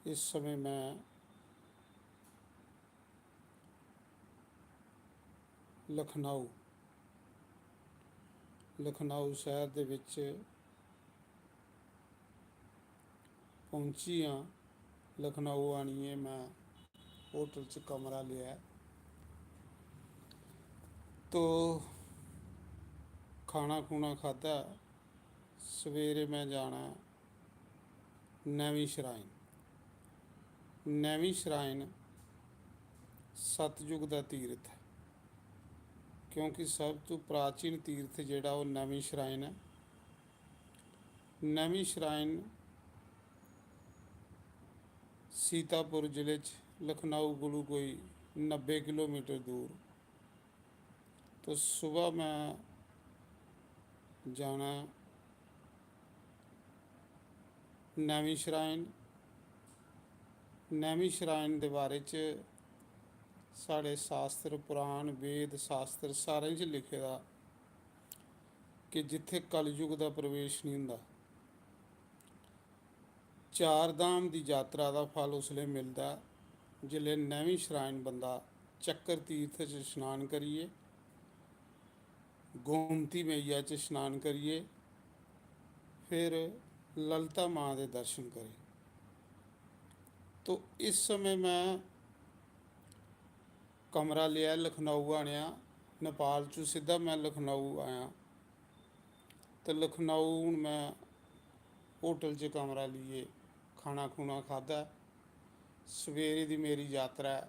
इस समय मैं लखनऊ शहर दे विच पहुंची हाँ। लखनऊ आनिए मैं होटल च कमरा लिया, तो खाना खूना खाधा। सवेरे मैं जाना नैवी श्राइन। नैवी श्राइन सतयुग का तीर्थ है, क्योंकि सब तो प्राचीन तीर्थ जिहड़ा वो नैवी श्राइन है। नैवी श्राइन सीतापुर जिले लखनऊ कोलू कोई 90 किलोमीटर दूर। तो सुबह मैं जाना नैवी श्राइन। नैवी श्राइन के बारे च साढ़े शास्त्र पुराण वेद शास्त्र सारे च लिखे दा कि जिथे कलयुग का प्रवेश नहीं हुंदा, चार धाम की यात्रा का फल उसले मिलता जिले नैवी श्राइन बंदा चक्कर तीर्थ च स्नान करिए, गोमती मैया च स्नान करिए, फिर ललिता माँ के दर्शन करे। तो इस समय मैं कमरा लिया, लखनऊ आनिया। नेपाल चू सीधा मैं लखनऊ आया, तो लखनऊ मैं होटल च कमरा लिए, खाना खूना खाधा। सवेरे दी मेरी यात्रा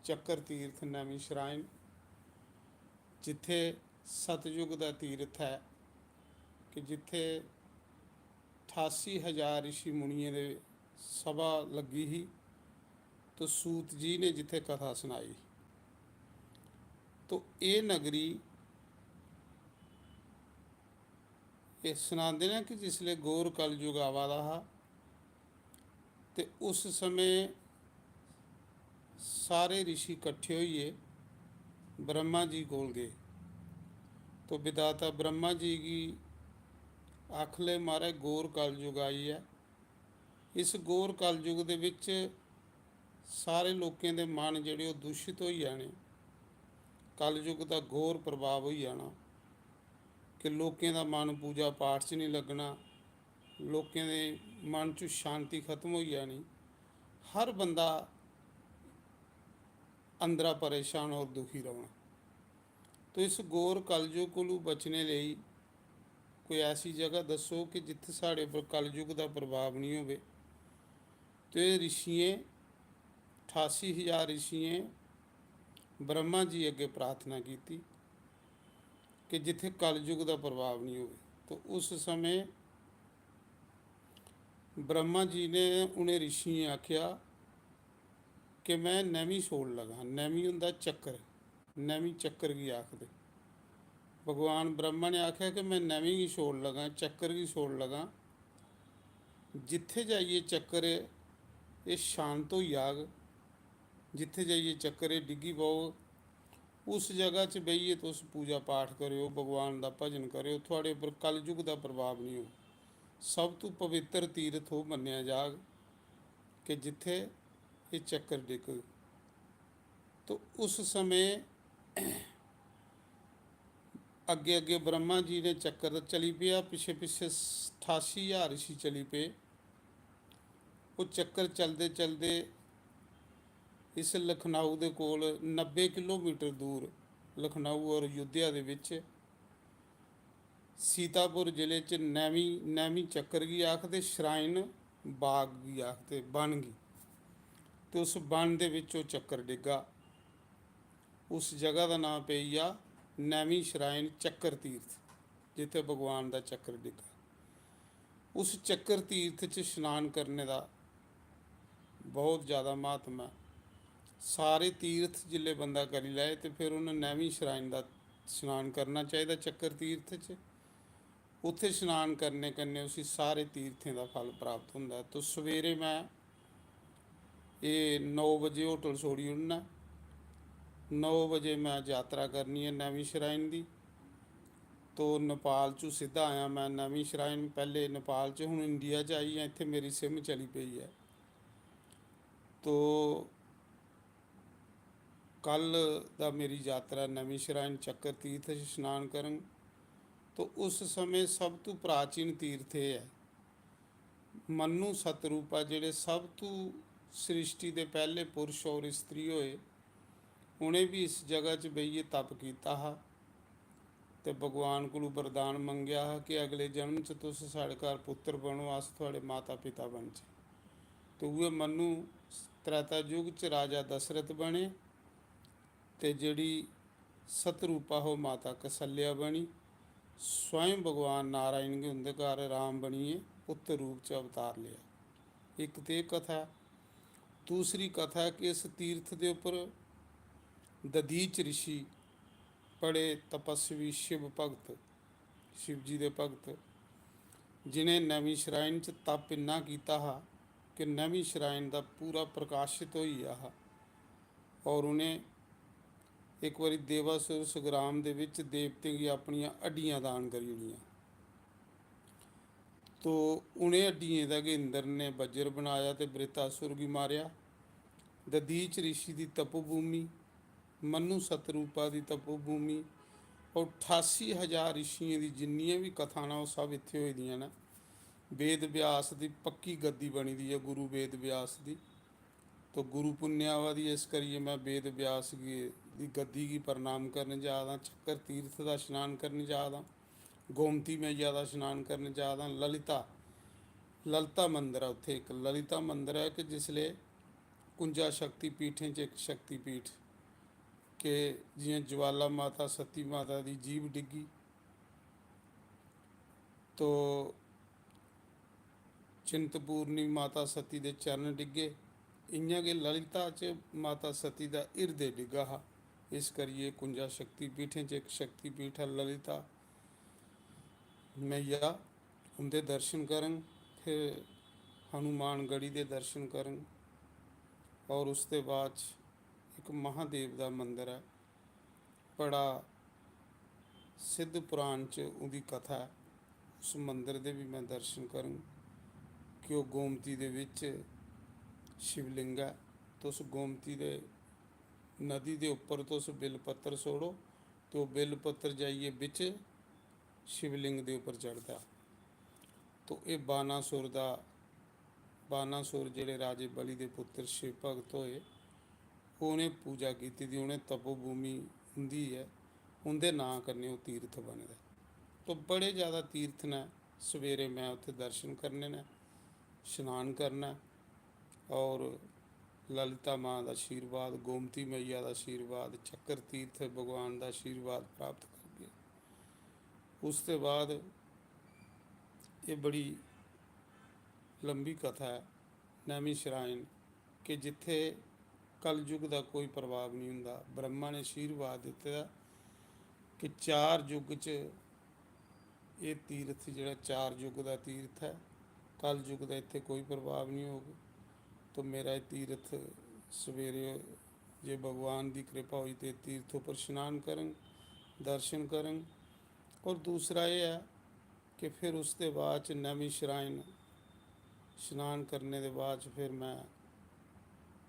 चक्कर तीर्थ नैवी श्राइन, जिथे सतयुग का तीर्थ है कि जिथे 88,000 ऋषि मुनिए दे सभा लगी ही। तो सूत जी ने जिथे कथा सुनाई। तो ये नगरी ये सुनाते हैं कि जिसले गौर कलयुग आवा दा हा, ते उस समय सारे ऋषि इकट्ठे होइए ब्रह्मा जी कोल गए। तो विधाता ब्रह्मा जी की आखले मारे गौर कलयुग आई है। इस गौर कलयुग दे विच सारे लोगों के मन जिहड़े दूषित हो जाने, कलयुग का घोर प्रभाव हो जाना कि लोगों का मन पूजा पाठ च नहीं लगना, लोगों के मन च शांति खत्म हो जानी, हर बंदा अंदरा परेशान और दुखी रहना। तो इस गौर कलयुग को बचने लिए कोई ऐसी जगह दसो कि जिथे साढ़े पर कलयुग का प्रभाव नहीं हो। तो ये ऋषियों 88,000 ऋषियों ब्रह्मा जी अगे प्रार्थना की कि जिथे कलयुग का प्रभाव नहीं हो। तो उस समय ब्रह्मा जी ने उन्हें ऋषि आख्या कि मैं नैवी छोड़ लगा। नैवी हुंदा चक्कर, नैवी चक्कर की आखदे। भगवान ब्रह्मा ने आख्या कि मैं नैवी की छोड़ लगा, चक्कर की छोड़ लगा। जिथे जाइए चक्कर ये शांत हो जाग, जिथे जाइए चक्कर ये डिग्गी पाओ, उस जगह च बहिए तुस पूजा पाठ करो, भगवान का भजन करो, थोड़े पर कलयुग का प्रभाव नहीं हो। सब तो पवित्र तीर्थ हो मन्निया जाग कि जिथे ये चक्कर डिग। तो उस समय अगे अगे ब्रह्मा जी ने चक्कर चली पिया, पिछे पिछे 88,000 ऋषि चली पे। वो चक्कर चलते चलते इस लखनऊ के कोल 90 किलोमीटर दूर लखनऊ और अयोध्या दे विच सीतापुर जिले च नैवी चक्कर की आखते, श्राइन बाग की आखते, बन गई। तो उस बन दे विच वो चक्कर डिगा। उस जगह का नाम पे आ नैवी श्राइन चक्कर तीर्थ, जिथे भगवान का चक्कर डिगा। उस चक्कर तीर्थ च स्नान करने का बहुत ज़्यादा महत्व है। सारे तीर्थ जिले बंदा करी लाए तो फिर उन्हें नैवी श्राइन का स्नान करना चाहिए चक्कर तीर्थ च। उत्थे स्नान करने कन्ने उसी सारे तीर्थों का फल प्राप्त होंदा। तो सवेरे मैं ये 9 बजे होटल छोड़ी उड़ना, 9 बजे मैं यात्रा करनी है नैवी श्राइन की। ਤੋਂ ਨੇਪਾਲ 'ਚੋਂ ਸਿੱਧਾ ਆਇਆ ਮੈਂ ਨਵੀਂ ਸ਼ਰਾइन, ਪਹਿਲੇ ਨੇਪਾਲ 'ਚ, ਹੁਣ ਇੰਡੀਆ 'ਚ ਆਈ ਹਾਂ, ਇੱਥੇ ਮੇਰੀ ਸਿਮ ਚਲੀ ਪਈ ਹੈ। ਤੋਂ ਕੱਲ੍ਹ ਦਾ ਮੇਰੀ ਯਾਤਰਾ ਨਵੀਂ ਸ਼ਰਾइन ਚੱਕਰ ਤੀਰਥ 'ਚ ਇਸ਼ਨਾਨ ਕਰਨ। ਤੋਂ ਉਸ ਸਮੇਂ ਸਭ ਤੋਂ ਪ੍ਰਾਚੀਨ ਤੀਰਥ ਇਹ ਹੈ। ਮਨੂ ਸਤਰੂਪਾ ਜਿਹੜੇ ਸਭ ਤੋਂ ਸ੍ਰਿਸ਼ਟੀ ਦੇ ਪਹਿਲੇ ਪੁਰਸ਼ ਔਰ ਇਸਤਰੀ ਹੋਏ, ਉਹਨੇ ਵੀ ਇਸ ਜਗ੍ਹਾ 'ਚ ਬਈਏ ਤਪ ਕੀਤਾ ਹਾ ਤੇ ਭਗਵਾਨ ਕੋਲੋਂ ਵਰਦਾਨ ਮੰਗਿਆ ਹਾ ਕਿ ਅਗਲੇ ਜਨਮ 'ਚ ਤੁਸੀਂ ਸਾਡੇ ਘਰ ਪੁੱਤਰ ਬਣੋ, ਅਸ ਤੁਹਾਡੇ ਮਾਤਾ ਪਿਤਾ ਬਣ ਜੇ। ਤੇ ਉਹ ਮਨੂ ਤ੍ਰੇਤਾ ਯੁੱਗ 'ਚ ਰਾਜਾ ਦਸ਼ਰਥ ਬਣੇ ਤੇ ਜਿਹੜੀ ਸਤਰੂਪਾ ਉਹ ਮਾਤਾ ਕਸਲਿਆ ਬਣੀ। स्वयं भगवान नारायण के उनके घर राम बनिए पुत्र रूप च अवतार लिया। एक तो ये कथा है। दूसरी कथा है कि इस तीर्थ के उपर दधीच ऋषि बड़े तपस्वी शिव भगत, शिव जी के भगत, जिन्हें नवीं श्राइन च तप इन्ना किया हा कि नवीं श्राइन का पूरा प्रकाशित हो गया हा। और उन्हें एक बारी देवासुर संग्राम दे विच देवते की अपनियां हड्डियां दान करी ओड़ियां। तो उन्हें हड्डियां दा कि इंद्र ने वज्र बनाया तो वृतासुर की मारिया। दधीच ऋषि की तपोभूमि, मनु सतरूपा की तपोभूमि और 88,000 ऋषियों की जिन्नियां भी कथा ने वो सब इत्थे होई दियां ने। वेद व्यास की पक्की गद्दी बनी दी है, गुरु वेद व्यास की। तो गुरु पुण्यवादी इस करिए मैं वेद व्यास की गद्दी की प्रणाम करने जा रहा, चक्कर तीर्थ का स्नान करने जा रहा, गोमती मैया का स्नान करने जा रहा। ललिता मंदिर है, उत्थे एक ललिता मंदिर है कि जिसले 51 शक्तिपीठें च एक शक्तिपीठ के जियां ज्वाला माता सती माता की जीभ डिगी तो चिंतपूर्णी माता सती के चरण डिगे, इयां के ललिता च माता सती का हिरदे डिगा हा। इस करिए 51 शक्तिपीठें च एक शक्तिपीठ है ललिता मैया, उनके दर्शन करन। फिर हनुमानगढ़ी के दर्शन करन और उसके बाद एक महादेव का मंदिर है, बड़ा सिद्ध पुराण च उहदी कथा है। उस मंदिर के भी मैं दर्शन करन कि वह गोमती दे विच शिवलिंग है। तो उस गोमती दे नदी के उपर तो उस बिल पत्तर सोड़ो तो बिल पत्तर जाइए बिच शिवलिंग के उपर चढ़ता। तो ये बानासुर जेड़े राजे बली के पुत्र शिव भगत होए, उन्हें पूजा की थी, उन्हें तपोभूमि होंदी है, उनके नाँ करने वो तीर्थ बनता। तो बड़े ज़्यादा तीर्थ ने, सवेरे मैं उत्थे दर्शन करने ने, स्नान करना और ललिता माँ का आशीर्वाद, गोमती मैया का आशीर्वाद, चक्कर तीर्थ भगवान का आशीर्वाद प्राप्त करके उसके बाद ये बड़ी लंबी कथा है नवीं श्राइन कि जिथे कलयुग का कोई प्रभाव नहीं हुंदा। ब्रह्मा ने आशीर्वाद दिता कि 4 युग च ये तीर्थ जिहड़ा 4 युग का तीर्थ है, कल युग का इत्थे कोई प्रभाव नहीं होगा। तो मेरा तीर्थ सवेरे जे भगवान की कृपा हुई तो तीर्थों पर स्नान करन, दर्शन करन। और दूसरा ये है कि फिर उसके बाद नवीं श्राइन स्नान करने के बाद फिर मैं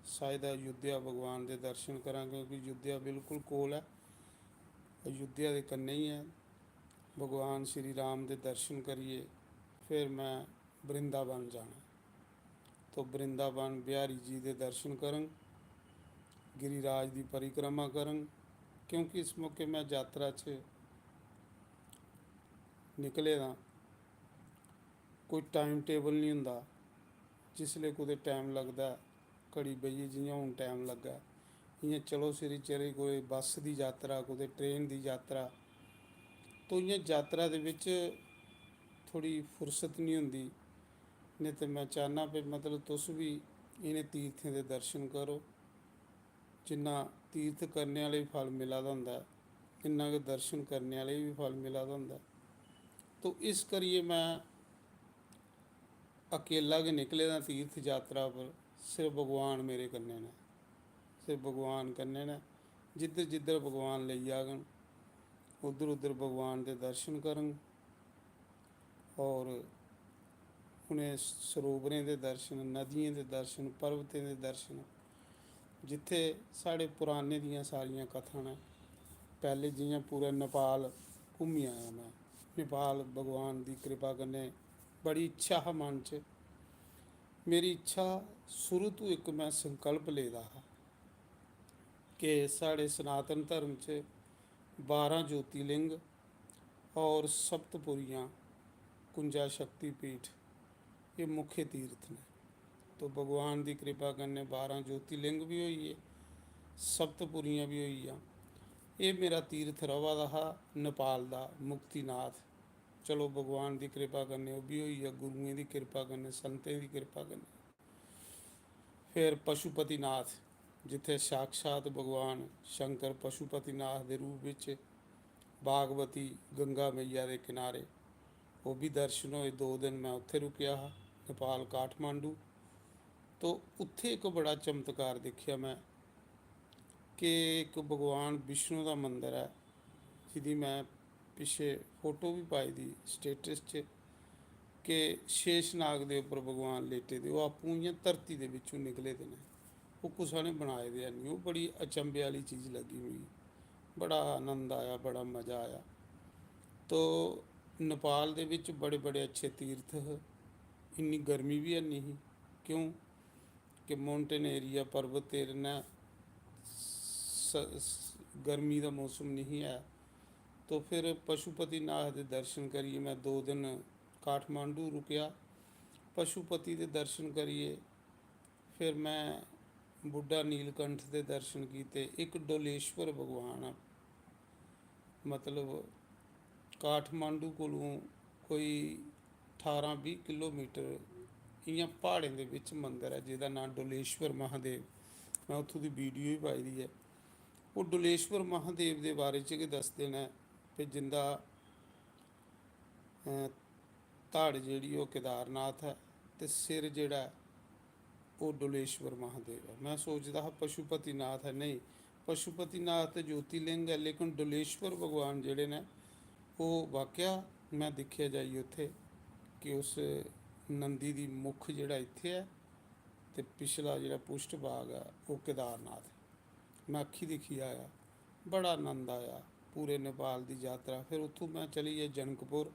शायद अयोध्या भगवान के दर्शन करा, क्योंकि अयोध्या बिल्कुल कोल है, अयोध्या के कन्ने ही है। भगवान श्री राम के दर्शन करिए फिर मैं वृंदावन जाना। तो वृंदावन बिहारी जी के दर्शन करन, गिरिराज की परिक्रमा करन, क्योंकि इस मौके मैं यात्रा च निकले दा, कोई टाइम टेबल नहीं हुंदा। जिसले कुछ टाइम लगता घड़ी बईए जियां हुण टाइम लगा, इयां चलो सिरी चले, कोई बस की यात्रा, कोई ट्रेन की यात्रा। तो इयां यात्रा दे विच थोड़ी फुरसत नहीं हुंदी। नहीं तो मैं चाहना भी मतलब तुस भी इन्हें तीर्थों के दर्शन करो, जिन्ना तीर्थ करने वाले भी फल मिला हुंदा, इन्ना के दर्शन करने वाले भी फल मिला हुंदा। तो इस करिए मैं अकेला के निकले दा तीर्थ यात्रा पर, सिर्फ भगवान मेरे कन्ने ने, सिर्फ भगवान कन्ने ने, जिधर जिधर भगवान ले जागन उधर उधर भगवान के दर्शन करन और उन्हें सरोवरें के दर्शन, नदियों के दर्शन, पर्वतें के दर्शन, जिथे साढ़े पुराने दियाँ सारियां कथा ने। पहले जियां पूरा नेपाल घूमी आया मैं, नेपाल भगवान की कृपा कन्नै बड़ी इच्छा हा मन च। मेरी इच्छा शुरू तो एक मैं संकल्प लेदा हा कि साढ़े सनातन धर्म च 12 ज्योतिर्लिंग और सप्तपुरियाँ, कुंजा शक्तिपीठ, ये मुख्य तीर्थ ने। तो भगवान की कृपा कन्नै 12 ज्योतिर्लिंग भी होइए, सप्तपुरियाँ भी होइया। ये मेरा तीर्थ रवा दा हा नेपाल दा मुक्तिनाथ। चलो भगवान की कृपा कन्नै वो भी होइया, गुरुएं की कृपा कन्नै, संतें की कृपा कन्नै। फिर पशुपतिनाथ, जिथे साक्षात भगवान शंकर पशुपतिनाथ के रूप विच बागवती गंगा मैया के किनारे, वो भी दर्शन होए। 2 दिन मैं उत्थे रुकिया हा, नेपाल काठमांडू। तो उत्थे एक बड़ा चमत्कार देखिया मैं कि एक भगवान विष्णु का मंदिर है, जिहदी मैं पिछे फोटो भी पाई दी स्टेटस च, कि शेषनाग के उपर भगवान लेटे दे, वो आपूं इ'यां धरती के विचों निकले दे ने, वो कुसा ने बनाए दे नहीं। वो बड़ी अचंभे वाली चीज़ लगी मिगी, बड़ा आनंद आया, बड़ा मज़ा आया। तो नेपाल दे विच बड़े बड़े अच्छे तीर्थ, इन्नी गर्मी भी हैनी ही, क्यों कि माउंटेन एरिया, पर्वत एरिया, गर्मी का मौसम नहीं है। तो फिर पशुपतिनाथ के दर्शन करिए, मैं 2 दिन काठमांडू रुकिया, पशुपति के दर्शन करिए। फिर मैं बुढ़ा नीलकंठ के दर्शन किए। एक डोलेश्वर भगवान है, मतलब काठमांडू कोलों कोई 18-20 किलोमीटर इ'यां प्हाड़ें दे विच मंदिर है, जिहदा नाम डोलेश्वर महादेव। मैं उत्थों की वीडियो भी पाई दी है। वो डोलेश्वर महादेव के बारे च गै दसदे ने कि जिंदा धड़ जिहड़ी वो केदारनाथ है, तो सिर जिहड़ा वो डोलेश्वर महादेव है। मैं सोचता हा पशुपतिनाथ है, नहीं, पशुपतिनाथ ज्योतिर्लिंग है, लेकिन डोलेश्वर भगवान जिहड़े ने वो वाकया मैं दिखिया जाइए उत्थे कि उस नंदी दी मुख जिहड़ा इत्थे है, तो पिछला जिहड़ा पुष्ट भाग है वो केदारनाथ है। मैं अखी दिखी आया, बड़ा आनंद आया पूरे नेपाल की यात्रा। फिर उत्थों मैं चली गया जनकपुर।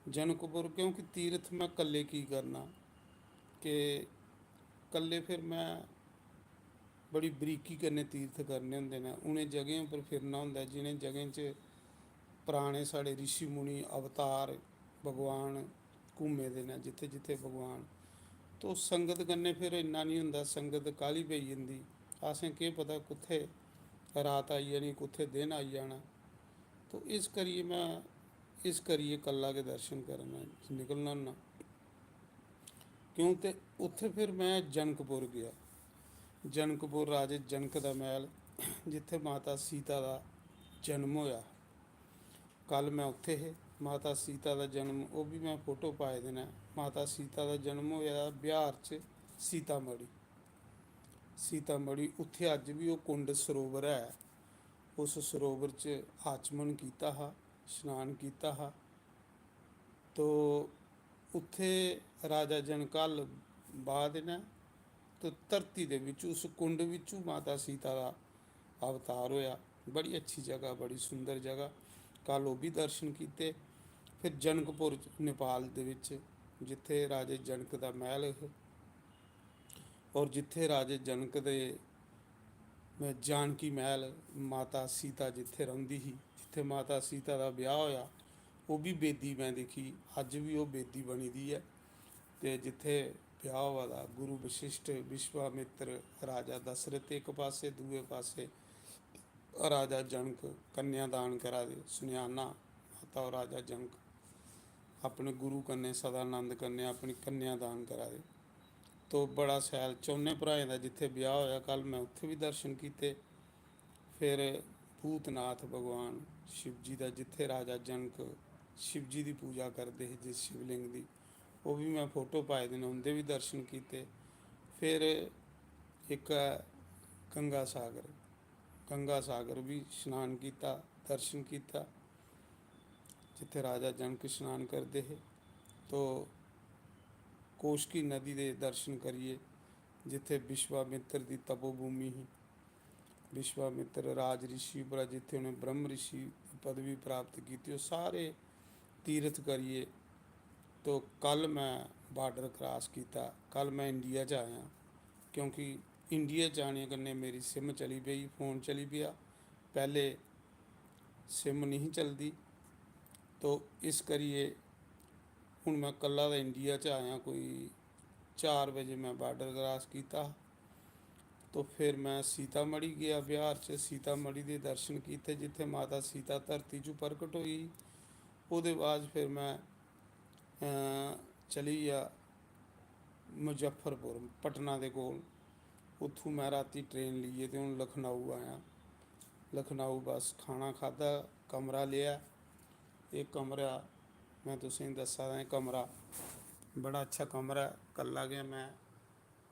क्योंकि तीर्थ मैं कल्ले की करना, कि कल्ले फिर मैं बड़ी बरीकी कन्नै तीर्थ करने होंदे ने। उन्हें जगहों पर फिरना होंदा जिन्हें जगह च पुराने साढ़े ऋषि मुनि अवतार भगवान घूमे दे ने, जिथे जिथे भगवान। तो संगत कन्नै फिर इन्ना नहीं होंदा, संगत काली पेई जंदी, असें केह् पता कुत्थे रात आई जानी, कुत्थे दिन आई जाना। तो इस करिए कल्ला के दर्शन करना निकलना होन्ना। क्यों ते उत्थे फिर मैं जनकपुर गया। जनकपुर राजे जनक दा महल, जिथे माता सीता का जन्म होया। कल मैं उत्थे है, माता सीता का जन्म, वो भी मैं फोटो पाए देना। माता सीता का जन्म होया बिहार च सीतामढ़ी। उत्थे अज भी वो कुंड सरोवर है, उस सरोवर च आचमन किया हा, स्नान किया हा। तो उत्थे राजा जनकाल बाद ने, तो धरती दे विच उस कुंड विचों माता सीता का अवतार होया। बड़ी अच्छी जगह, बड़ी सुंदर जगह। कल वो भी दर्शन किए। फिर जनकपुर नेपाल दे विच जिथे राजे जनक का महल है, और जिथे राजे जनक दे जानकी महल, माता सीता जिथे रहिंदी ही, जिथे माता सीता का ब्याह होया, वो भी बेदी मैं देखी। अज भी वो बेदी बनी दी है। तो जिथे ब्याह हुआ दा गुरु वशिष्ठ, विश्वामित्र, राजा दशरथ एक पासे, दूए पासे राजा जनक कन्यादान करा दे। सुनियाना माता और राजा जनक अपने गुरु कन्ने सदानंद कन्ने अपनी कन्यादान करा दे। तो बड़ा शैल चौने भराएं का जिथे ब्याह होया, कल मैं उत्थे भी दर्शन किए। फिर भूतनाथ भगवान शिव जी का, जिथे राजा जनक शिव जी की पूजा करते हैं, जिस शिवलिंग की, वो भी मैं फोटो पाए दिन, उनके भी दर्शन किए। फिर एक गंगा सागर भी स्नान किया, ਦਰਸ਼ਨ ਕੀਤਾ, ਜਿੱਥੇ ਰਾਜਾ ਜਨਕ ਇਸ਼ਨਾਨ ਕਰਦੇ ਹੈ। ਤੋ ਕੋਸ਼ਕੀ ਨਦੀ ਦੇ ਦਰਸ਼ਨ ਕਰੀਏ, ਜਿੱਥੇ ਵਿਸ਼ਵਾਮਿੱਤਰ ਦੀ ਤਪੋਭੂਮੀ ਸੀ। ਵਿਸ਼ਵਾਮਿੱਤਰ ਰਾਜ ਰਿਸ਼ੀ ਉਪਰ, ਜਿੱਥੇ ਉਹਨੇ ਬ੍ਰਹਮ ਰਿਸ਼ੀ ਦੀ ਪਦਵੀ ਪ੍ਰਾਪਤ ਕੀਤੀ, ਉਹ ਸਾਰੇ ਤੀਰਥ ਕਰੀਏ। ਤੋ ਕੱਲ ਮੈਂ ਬਾਰਡਰ ਕ੍ਰਾਸ ਕੀਤਾ, ਕੱਲ ਮੈਂ ਇੰਡੀਆ 'ਚ ਆਇਆ, ਕਿਉਂਕਿ ਇੰਡੀਆ 'ਚ ਆਣੇ कन्नै मेरी सिम चली पई, फ़ोन चली पिया। पहले सिम नहीं चलती, तो इस करिए हुण मैं कल्ला दा इंडिया च आया। कोई 4 बजे मैं बार्डर क्रॉस किया, तो फिर मैं सीतामढ़ी गया बिहार च। सीतामढ़ी के दर्शन किए, जिथे माता सीता धरती चों प्रकट हुई। उसदे बाद फिर मैं चली गया मुजफ्फरपुर, पटना के कोल। उत्थों मैं राती ट्रेन लीए तो हूँ लखनऊ आया। लखनऊ बस खाना खादा, कमरा लिया। एक कमरा मैं तुसें दसा दा, कमरा बड़ा अच्छा कमरा है। कल्ला गया मैं,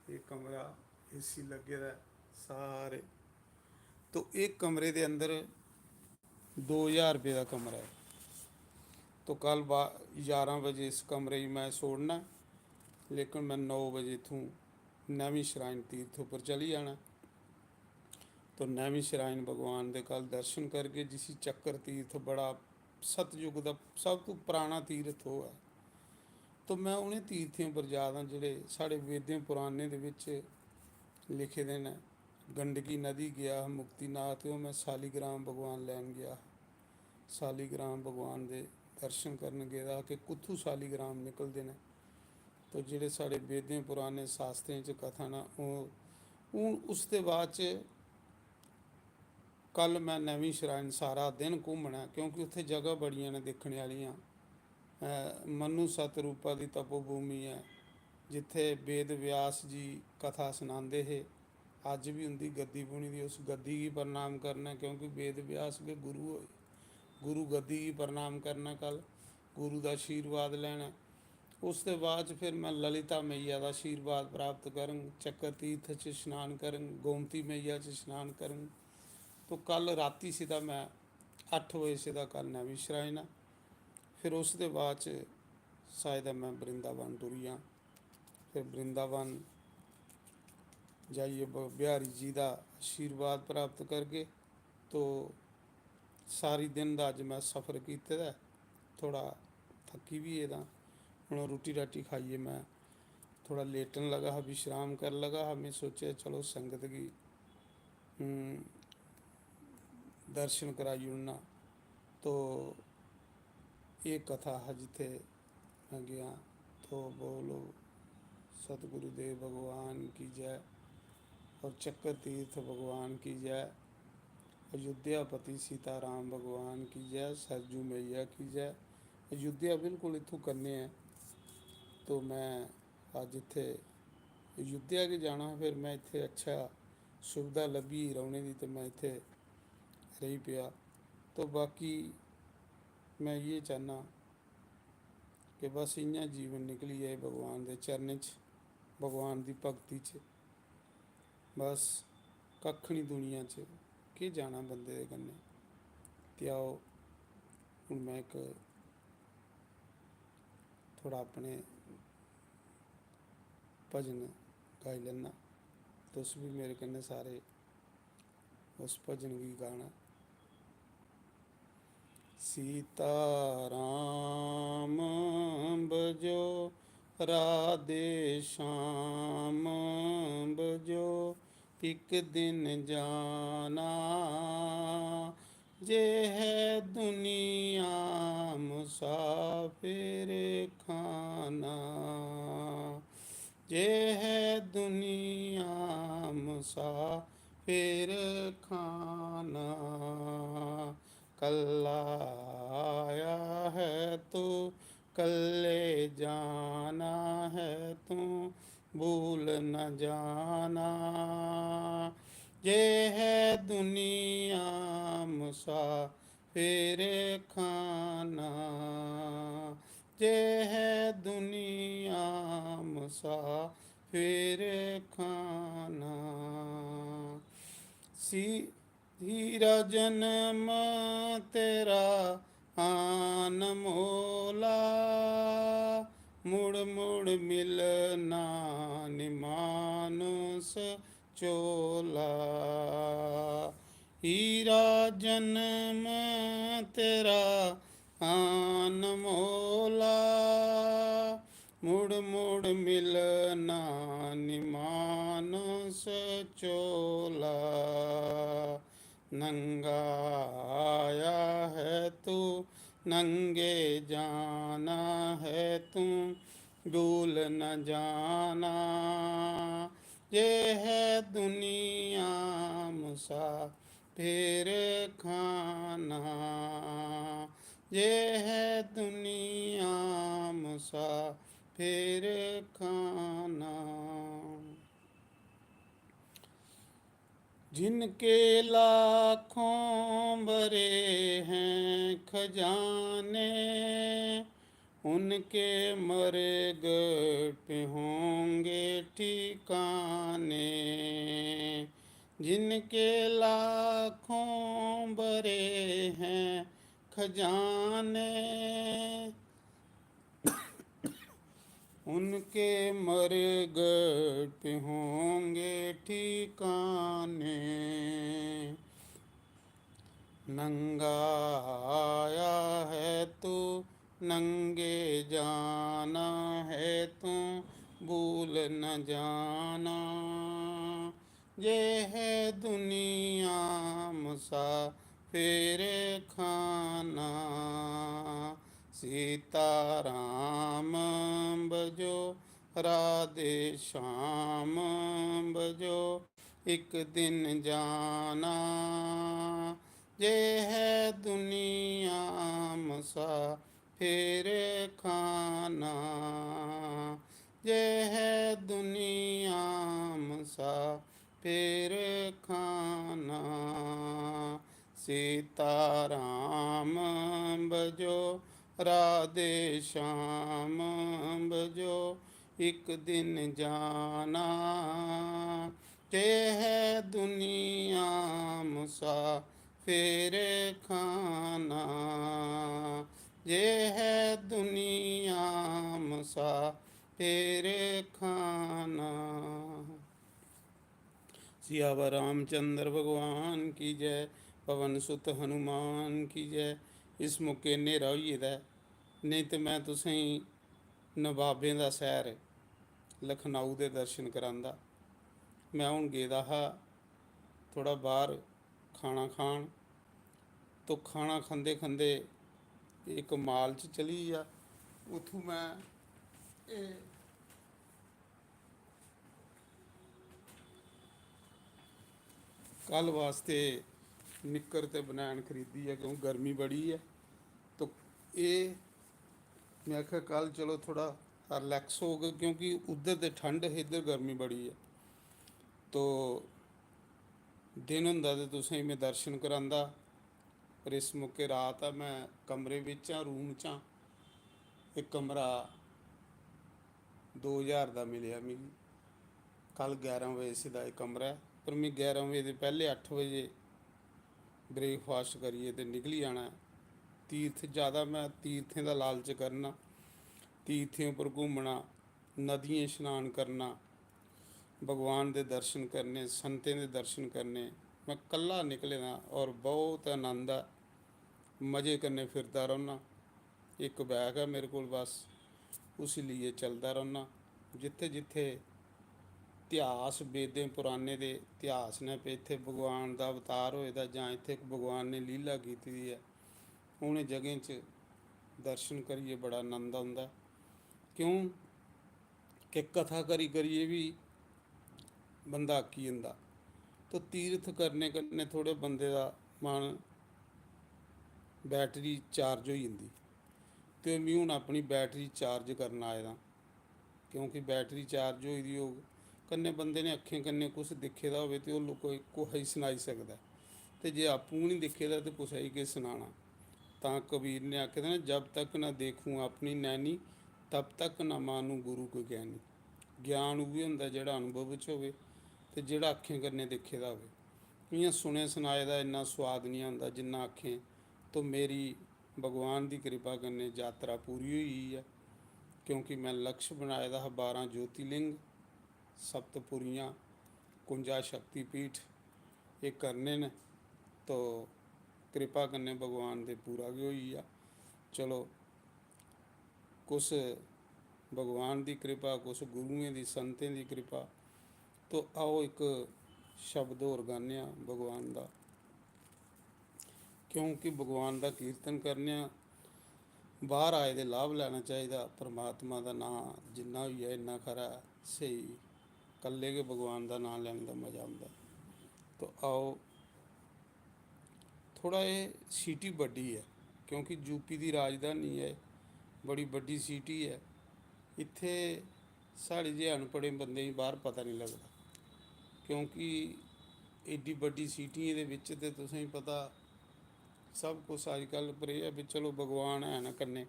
एक कमरा AC लगे दा सारे। तो एक कमरे के अंदर 2000 रुपये का कमरा है। तो कल 11 बजे इस कमरे मैं छोड़ना, लेकिन मैं 9 बजे इथों नैवी श्राइन तीर्थ पर चली जाना। तो नैवी श्राइन भगवान के कल दर्शन करके, जिसी चक्कर तीर्थ बड़ा सतयुग का सब तो पुराना तीर्थ हो है। तो मैं उन्हें तीर्थियों पर जा रहा जोड़े साढ़े वेदें पुराने दे विच लिखे दे ने। गंडकी नदी गया, मुक्तिनाथ, वो मैं सालीग्राम भगवान लैन गया। सालीग्राम भगवान के दर्शन करन गया कि कुत्थू सालीग्राम निकलते हैं। तो जोड़े साढ़े वेदें पुराने शास्त्रें च कथा ना, हूँ उसके बाद कल मैं नैवी श्राइन सारा दिन घूमना, क्योंकि उत्थे जगह बड़ियां ने देखने वालियां। मनु सतरूपा की तपोभूमि है, जिथे वेद व्यास जी कथा सुनाते है। अज भी उनकी गद्दी बुनी दी, उस गद्दी की प्रणाम करना, क्योंकि वेद व्यास के गुरु होए। गुरु गद्दी की प्रणाम करना, कल गुरु का आशीर्वाद लेना। उसके बाद फिर मैं ललिता मैया का आशीर्वाद प्राप्त करन, चक्कर तीर्थ च स्नान करन, गोमती मैया च स्नान करन। तो कल राती सीधा मैं 8 बजे सीधा कल नैवी श्राइन आ। फिर उसके बाद शायद मैं वृंदावन टुरिया। फिर वृंदावन जाइए बिहारी जी का आशीर्वाद प्राप्त करके, तो सारी दिन का अज मैं सफ़र किया। थोड़ा थकी भी है, हूँ रोटी राटी खाइए, मैं थोड़ा लेटन लगा, विश्राम कर लगा। मैं सोचा चलो संगत की दर्शन कराई उड़ना। तो एक कथा है जिथे मैं गया, तो बोलो सतगुरुदेव भगवान की जय और चक्कर तीर्थ भगवान की जय, अयोध्यापति सीताराम भगवान की जय, सरजू मैया की जय। अयोध्या बिल्कुल इतों करने हैं। तो मैं अज इत्थे अयोध्या के जाना, फिर मैं इत्थे अच्छा सुविधा लभी रहने की, तो मैं इत्थे रही पिया। तो बाकी मैं ये चाहना कि बस इयां जीवन निकली जाए भगवान के चरण च, भगवान की भगती च। बस कख नहीं दुनिया च के जाना बंदे दे कन्नै। ते आओ हुण मैं एक थोड़ा अपने भजन गाई लैना, तुस भी मेरे कन्नै सारे उस भजन गी गाना। सीता राम बजो राधे श्याम बजो, एक दिन जाना जे है दुनिया मुसाफिर खाना, जे है दुनिया मुसाफिर खाना। कल्ला आया है तो कल्ले जाना है, तू भूल न जाना। ये है दुनिया मुसाफिर खाना, ये है दुनिया मुसाफिर खाना। ਹੀਰਾ ਜਨਮ ਤੇਰਾ ਆਨ ਮੋਲਾ, ਮੁੜ ਮੁੜ ਮਿਲਨਾ ਨਿਮਾਨੁਸ ਚੋਲਾ। ਹੀਰਾ ਜਨਮ ਤੇਰਾ ਆਨ ਮੋਲਾ, ਮੁੜ ਮੁੜ ਮਿਲਨਾ ਨਿਮਾਨੁਸ ਚੋਲਾ। नंगा आया है तू नंगे जाना है तू, भूल न जाना। ये है दुनिया मुसाफिर खाना, ये है दुनिया मुसाफिर खाना। जिनके लाखों भरे हैं खजाने, उनके मर्ग पे होंगे ठिकाने। जिनके लाखों भरे हैं खजाने, उनके मर्ग पे होंगे ठिकाने। नंगा आया है तू नंगे जाना है तू, भूल न जाना। ये है दुनिया मुसाफिर खाना। सीताराम बजो राधे श्याम बजो, एक दिन जाना। ये है दुनिया मुसाफिर खाना, ये है दुनिया मुसाफिर खाना। सीताराम बजो राधे श्याम बजो, एक दिन जाना। ये है दुनिया मुसाफिर खाना, ये है दुनिया मुसाफिर खाना। सियावर रामचंद्र भगवान की जय, पवन सुत हनुमान की जय। इस मौके नेरा होई गेदा, नहीं तो मैं तुसें नवाबें दा सैर लखनऊ दे दर्शन करांदा। मैं हुण गेदा हा थोड़ा बाहर खाना खान, तो खाना खांदे खांदे एक माल च चली आ, उत्थों मैं कल वास्ते निक्कर ते बनैन खरीदी है, क्यों गर्मी बड़ी है। तो ये मैं आख्या कल चलो थोड़ा रिलैक्स हो गए, क्योंकि उधर तो ठंड है, इधर गर्मी बड़ी है। तो दिन हुंदा ते तुसें मैं दर्शन करांदा, पर इस मौके रात आ, मैं कमरे विच हाँ, रूम च हाँ। एक कमरा 2000 का मिलिया मिगी, कल 11 बजे से दा कमरा है। पर मैं 11 बजे के पहले 8 बजे ब्रेकफास्ट करिए तो निकली जाना है। तीर्थ ज़्यादा मैं तीर्थें का लालच करना, तीर्थें पर घूमना, नदियाँ स्नान करना, भगवान के दर्शन करने, संतें के दर्शन करने। मैं कल्ला निकले ना और बहुत आनंद है, मज़े करने फिरता रहना। एक बैग है मेरे को, बस उसी लिए चलता रहना। जिथे जिथे इतिहास वेदें पुराने दे इतिहास ने पे इत्थे भगवान का अवतार होए दा, जां इत्थे भगवान ने लीला की है, उन्हें जगह च दर्शन करिए बड़ा आनंद आंदा। क्यों कि कथा करी करिए भी बंदा अक्की जंदा। तो तीर्थ करने कन्नै थोड़े बंदे का मन बैटरी चार्ज हो जाती। तो मैं हूँ अपनी बैटरी चार्ज करना आए दा, क्योंकि बैटरी चार्ज होई दी होग, कन्नै बंदे ने अक्खें कन्नै कुछ दिखे दा होवे ते ओह कोई कुछ ही सनाई सकदा, ते जे आपूं नहीं दिखे दा ते कुछ ही के सुनाना। तां कबीर ने आखे ना, जब तक ना देखूँ अपनी नैनी, तब तक ना मानू गुरु को ज्ञानी। ज्ञान वो भी हुंदा जिहड़ा अनुभव च होवे ते जिहड़ा अक्खें कन्नै दिखे दा होवे। इयां सुने सुनाए का इन्ना स्वाद नहीं आता जिन्ना आखें। तो मेरी भगवान की कृपा कन्नै यात्रा पूरी हुई है, क्योंकि मैं लक्ष्य बनाए दा हा 12 ज्योतिर्लिंग, सप्तपुरियाँ, 51 शक्तिपीठ ये करने ने। तो कृपा कन्नै भगवान दे पूरा गै होई आ। चलो कुछ भगवान की कृपा, कुछ गुरुएं की संतें की कृपा। तो आओ एक शब्द होर गाने भगवान का, क्योंकि भगवान का कीर्तन करने बाहर आए दे लाभ लेना चाहिए। परमात्मा का नाम जिन्ना होई है इन्ना खरा सही, कल्ले के भगवान का नाम लैने का मज़ा आता। तो आओ, थोड़ा ये सिटी बड़ी है, क्योंकि यूपी की राजधानी है, बड़ी बड़ी सिटी है। इत्थे साढ़े जे अनपढ़े बंदे ही बाहर पता नहीं लगता, क्योंकि एड्डी बड़ी सिटियों के विच ते तुसें पता सब कुछ अजकल। पर यह भी चलो भगवान है ना कन्ने,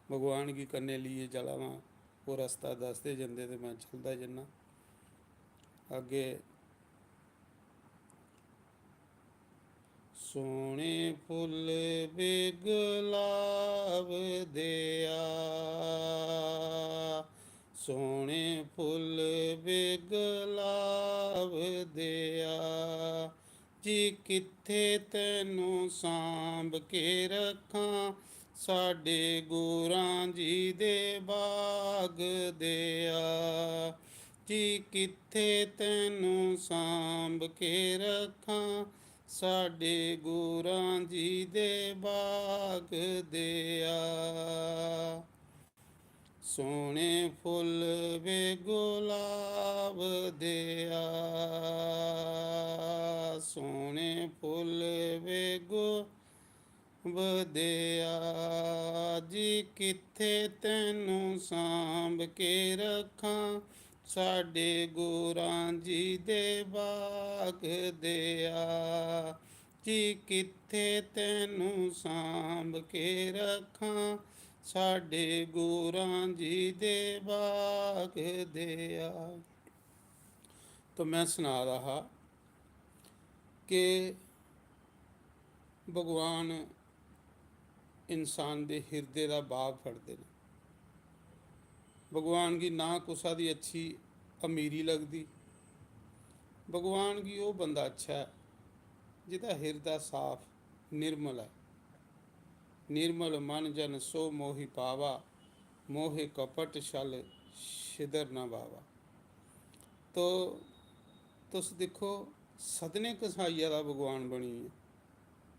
भगवान की कन्ने लिए चला वहाँ, वो रास्ता दसते जंदे ते मैं चलदा जन्ना अगे। सोने फुल वे गुलाब दिया, सोने फुल वे गुलाब दिया, जी कित्थे तैनू सांभ के रखां, साडे गुरां जी दे बाग दिया, जी कित्थे तैनू सांभ के रखां, साडे गुरां जी दे बाग दिया। सोने फुल वे गुलाब दिया, सोने फुल वे गुलाब दिया, जी कित्थे तैनू सांभ के रखां, साडे गुरां जी दे बाग दिया, जी कित्थे तैनू सांभ के रखां, साडे गुरां जी दे बाग दिया। तो मैं सुना रहा कि भगवान इंसान के हिरदे का बाग फड़ते हैं। भगवान की ना कुसा दी अच्छी अमीरी लगती, भगवान की वो बंदा अच्छा है जिहदा हिरदा साफ निर्मल है। निर्मल मन जन सो मोहि पावा, मोहे कपट छल छिदर न बावा। तो तुस देखो सदने कसाईया का भगवान बनी है।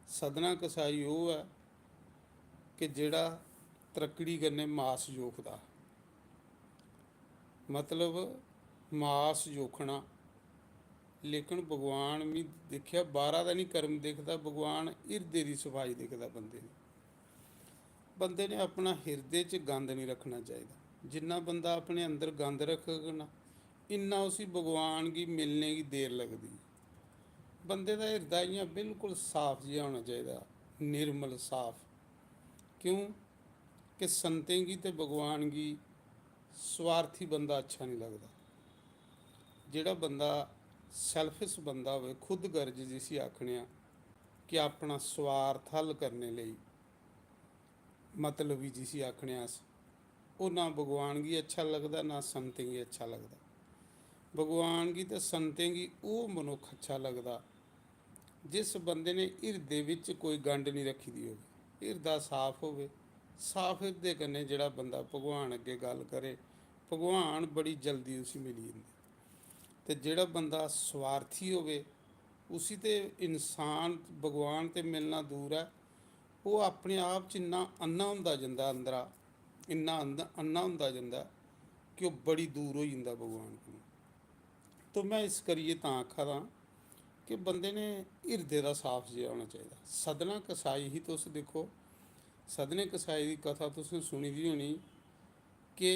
सदना कसाई वो है कि जिहड़ा तरक्कड़ी करने मास जोखदा, मतलब मास जोखना। लेकिन भगवान भी देखिया बाहरा का नहीं कर्म देखता, भगवान हिरदे की सफाई देखता। बंदे ने अपना हिरदे च गंद नहीं रखना चाहिए। जिन्ना बंदा अपने अंदर गंद रखेगा ना, इन्ना उसी भगवान की मिलने की देर लगती। बंदे का हिरदा इयां बिल्कुल साफ जिहा होना चाहिए, निर्मल साफ। क्यों कि संतें की तो भगवान की स्वार्थी बंदा अच्छा नहीं लगता। जिहड़ा बंदा सैल्फिश बंदा हो, खुद गर्ज जिसी आखने कि अपना स्वार्थ हल करने लई, मतलबी जिसी आखने अस, वो ना भगवान की अच्छा लगता ना संतें की अच्छा लगता। भगवान की तो संतें की वो मनुख अच्छा लगता जिस बंदे ने हिरदे विच कोई गंढ नहीं रखी दी हो, हिरदा साफ हो। साफ हिरदे कन्नै जिहड़ा बंदा भगवान अगे गल करे, भगवान बड़ी जल्दी उसी मिली जांदे। ते जिहड़ा बंदा स्वार्थी होवे उसी ते इंसान भगवान ते मिलना दूर है। वो अपने आप च इन्ना अन्ना हुंदा जंदा, अंदरा इन्ना अन्ना हुंदा जंदा कि वह बड़ी दूर हो जांदा भगवान को। तो मैं इस करिए तां आखा दा कि बंदे ने हिरदे का साफ जिहा होना चाहिए। सदना कसाई ही तुस देखो, सदने कसाई की कथा तुसें सुनी दी होनी कि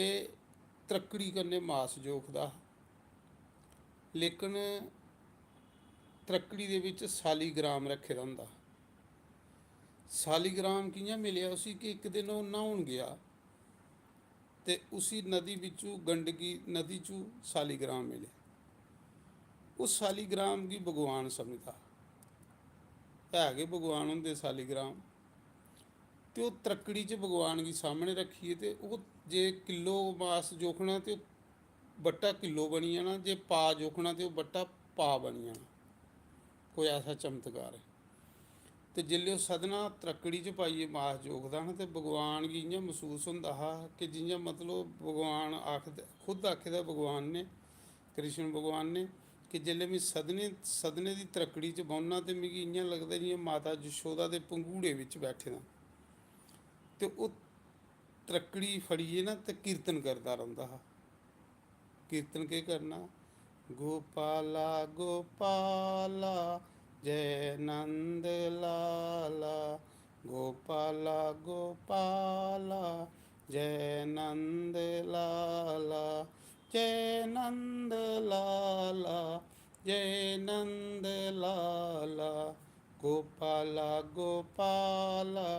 तरक्कड़ी कन्नै मास जोखदा, लेकिन तरक्कड़ी दे विच सालीग्राम रखे दा हुंदा। सालीग्राम कि'यां मिलेआ उसी कि एक दिन ओह् न्हौन गया ते उसी नदी बिचू गंडकी नदी चू सालीग्राम मिले। उस सालीग्राम गी भगवान समझदा। हैगे भगवान होंदे सालीग्राम। तो वो त्रकड़ी च भगवान गी सामने रखिए तो वो जे किलो मास जोखना तो बट्टा किलो बनी जाना, जे पा जोखना तो बट्टा पा बनी जाना। कोई ऐसा चमत्कार है। तो जिसले सदना त्रकड़ी च पाइए मास जोखदा ना, तो भगवान गी इ'यां महसूस होंदा हा कि जि'यां मतलब भगवान खुद आखे दा भगवान ने, कृष्ण भगवान ने, कि जिसले मैं सदने दी त्रकड़ी च बौह्ना तो मिगी इ'यां लगदा जि'यां माता जशोदा दे पंघूड़े बिच बैठे दा। तो वो त्रकड़ी फड़िए ना तो कीर्तन करता रौंह्दा हा। कीर्तन केह् करना, गोपाला गोपाला जय नंद लाला, गोपाला गोपाला जय नंद लाला, जय नंद लाला जय नंद लाला, गोपाला गोपाला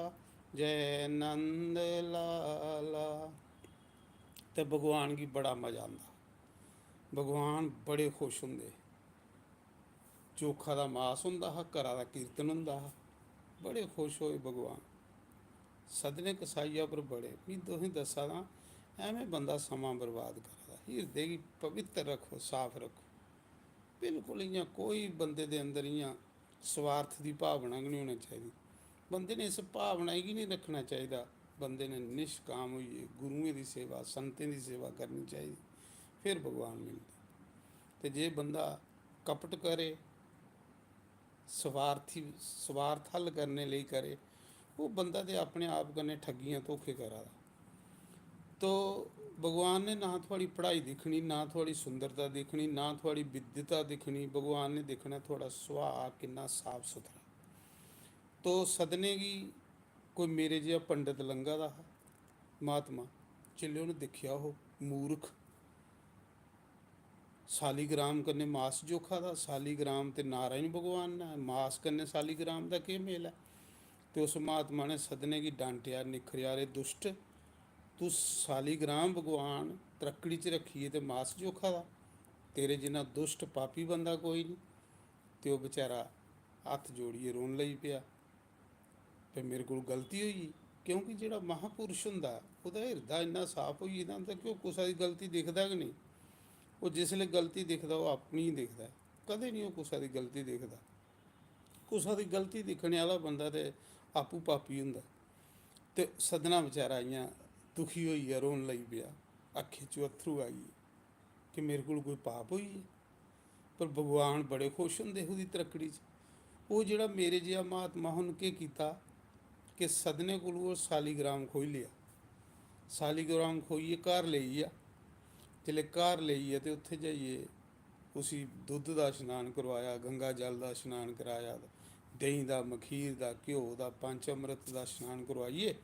जय नंद लाला। तो भगवान गी बड़ा मज़ा आंदा, भगवान बड़े खुश होंदे। चोखा दा मास होंदा हा, घरा दा कीर्तन होंदा हा, बड़े खुश होए भगवान। सदने कसाईया पर बड़े, मैं तुसें दस्सा दा, एवें बंदा समा बर्बाद करा दा। हिरदे गी पवित्र रखो, साफ रखो, बिल्कुल इ'यां कोई बंदे दे अंदर इ'यां स्वार्थ दी भावना गै नहीं होनी चाहिदी। बंदे ने इस भावना गी नहीं रखना चाहिदा। बंदे ने निष्काम होइए गुरुएं दी सेवा, संतें दी सेवा करनी चाहिदी, फिर भगवान मिलदा। तो जे बंदा कपट करे, स्वार्थ हल करने ਲਈ करे, वो बंदा तो अपने आप कन्नै ठगियां धोखे करा दा। तो भगवान ने ना थोड़ी पढ़ाई दिक्खनी, ना थोड़ी सुंदरता दिक्खनी, ना थोड़ी विद्यता दिक्खनी, भगवान ने दिक्खना थोड़ा सुभाऽ किन्ना साफ सुथरा। तो सदने गी कोई मेरे जिहा पंडित लंघा दा हा, महात्मा, जिसले उन्हें दिक्खेआ ओह् मूर्ख सालीग्राम कन्नै मास जोखा दा। सालीग्राम ते नारायण भगवान ने, मास कन्नै सालीग्राम दा केह् मेल है। तो उस महात्मा ने सदने गी डांटिया, निखरेआ, रे दुष्ट, तू सालीग्राम भगवान त्रकड़ी च रखिए तो मास जोखा दा, तेरे जिन्ना दुष्ट पापी बंदा कोई नहीं। तो वह बेचारा हत्थ जोड़िए रोन लगी पिया, फिर मेरे को गलती हुई। क्योंकि जिहड़ा महापुरुष हुंदा ओहदा हिरदा इन्ना साफ होई गेदा हुंदा कि ओह कुसै दी गलती दिखदा गै नहीं। वो जिसले गलती दिखदा वो अपनी ही दिखदा, कदें नहीं वो कुसै दी गलती दिखदा। कुसै दी गलती दिक्खने आह्ला बंदा ते आपूं पापी हुंदा। ते सदना बेचारा इ'यां दुखी होइया रोन लगी पेआ, अक्खीं चों अत्थरू आई गे कि मेरे कोल कोई पाप होई गेआ। पर भगवान बड़े खुश होंदे ओहदी त्रकड़ी च। वो जेह्ड़ा मेरे जिहा महात्मा उन्नै केह् कीता कि सदने कोलूं सालीग्राम खोही लेआ। सालीग्राम खोइयै घर लेई गेआ। जिसले घर लेइयै ते उत्थे जाइयै उसी दुद्ध दा शनान करवाया, गंगा जल दा शनान कराया, देहीं दा, मखीर दा, घ्यो दा, पंच अमृत दा शनान करवाइयै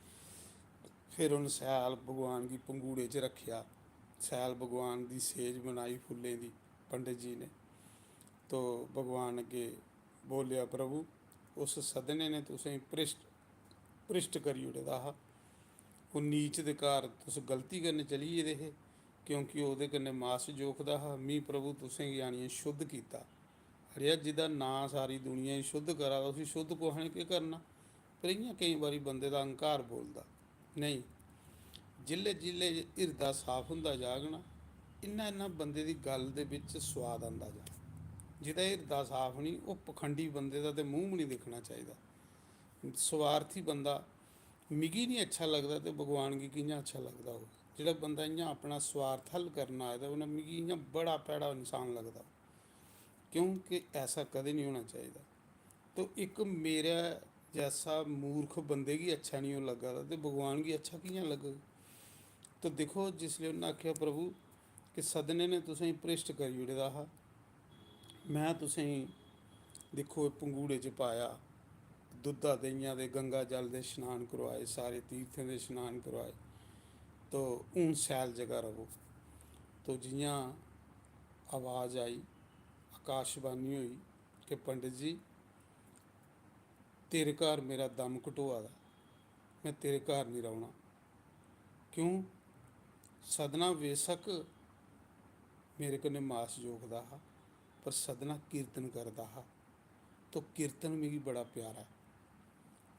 फिर उन्हें शैल भगवान गी पंघूड़े च रखेआ। शैल भगवान दी सेज बनाई फुल्लें दी पंडित जी ने। तो भगवान अगे बोलिया, प्रभु उस सदने ने तुसें भ्रिश्ट करी ओड़े दा हा। वो नीच दे घर तुस गलती कन्नै चली गेदे हे, क्योंकि ओहदे कन्नै मास जोखदा हा। मी प्रभु तुसें गी आनियै शुद्ध कीता। अड़ेआ जिहदा नां सारी दुनिया गी शुद्ध करा दा, उसी शुद्ध कुसै ने केह् करना। पर इ'यां केईं बारी बंदे दा हंकार बोलदा नहीं। जिल्ले जिल्ले हिरदा साफ हुंदा जाग ना, इन्ना इन्ना बंदे दी गल्ल दे विच स्वाद आंदा जा। जिहदा हिरदा साफ नहीं, वो पखंडी बंदे दा ते मूंह भी नहीं दिक्खना चाहिदा। स्वार्थी बंदा मिगी नहीं अच्छा लगदा ते भगवान गी कि'यां अच्छा लगदा होग। जेह्ड़ा बंदा इ'यां अपना स्वार्थ हल करन आए दा, उन्हें मिगी इ'यां बड़ा भैड़ा इंसान लगदा, क्योंकि ऐसा कदें नहीं होना चाहिदा। तो एक मेरे जैसा मूर्ख बंदे गी अच्छा नहीं लग्गा दा ते भगवान गी अच्छा कि'यां लग्गग। तो दिक्खो जिसले उन्हें आखेआ, प्रभु कि सदने ने तुसें भ्रिश्ट करी ओड़े दा हा, मैं तुसें दिक्खो पंघूड़े च पाया, दुद्धा देहियां दे, गंगा जल दे शनान करवाए, सारे तीर्थें दे शनान करवाए, तो हून शैल जगह रवो। तो जियां आवाज़ आई, आकाशवाणी हुई कि पंडित जी तेरे घर मेरा दम घटोआ दा, मैं तेरे घर नहीं रौह्ना। क्यों? सदना बेशक मेरे कन्नै मास जोखदा हा, पर सदना कीर्तन करदा हा। तो कीर्तन मिगी बड़ा प्यारा है।